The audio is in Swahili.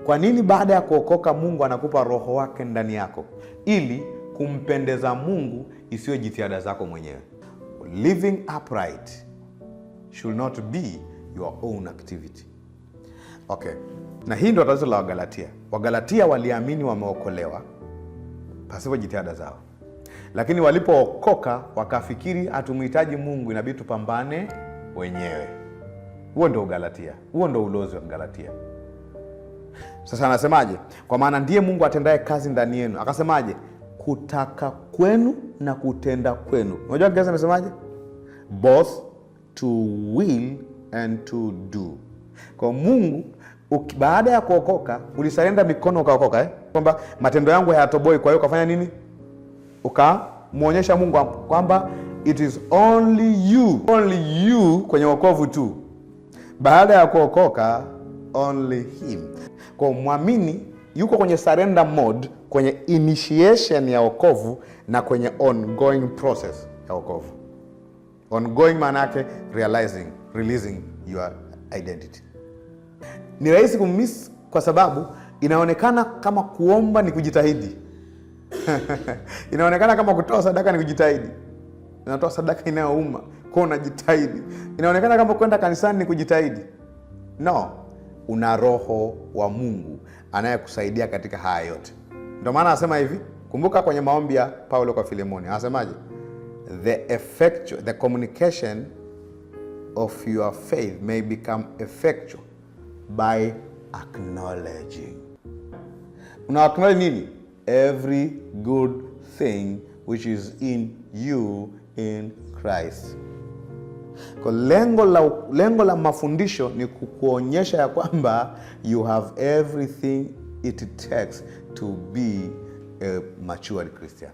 Kwa nini baada ya kuokoka Mungu anakupa roho wake ndani yako? Ili kumpendeza Mungu, isiwe jitihada zako mwenyewe. Living upright should not be your own activity. Okay. Na hii ndio tatizo la Wagalatia. Wagalatia waliamini wameokolewa pasipo jitihada zao. Lakini walipookoka wakafikiri hatumhitaji Mungu, inabidi tupambane wenyewe. Huo ndio Galatia. Huo ndio ulozi wa Galatia. Sasa anasemaje? Kwa maana ndiye Mungu atendaye kazi ndani yenu. Akasemaje? Kutaka kwenu na kutenda kwenu. Unajua Kiingereza amesemaje? Both to will and to do. Kwa Mungu baada ya kuokoka ulisarenda mikono ukaokoka, kwamba matendo yangu hayatoboi, kwa hiyo ukafanya nini? Ukamuonyesha Mungu kwamba it is only you kwenye wokovu tu. Baada ya kuokoka only him. Kwa muamini yuko kwenye surrender mode, kwenye initiation ya wokovu na kwenye ongoing process ya wokovu. Ongoing maana yake releasing your identity. Ni rahisi kumiss kwa sababu inaonekana kama kuomba ni kujitahidi. Inaonekana kama kutoa sadaka ni kujitahidi. Unatoa sadaka inayouma, kwa unajitahidi. Inaonekana kama kwenda kanisani ni kujitahidi. No, una roho wa Mungu anayekusaidia katika haya yote. Ndio maana anasema hivi, kumbuka kwenye maombi ya Paulo kwa Filemoni, anasemaje? The communication of your faith may become effectual by acknowledging. Una acknowledge nini? Every good thing which is in you in Christ. Kwa lengo la mafundisho ni kukuonyesha ya kwamba you have everything it takes to be a matured Christian.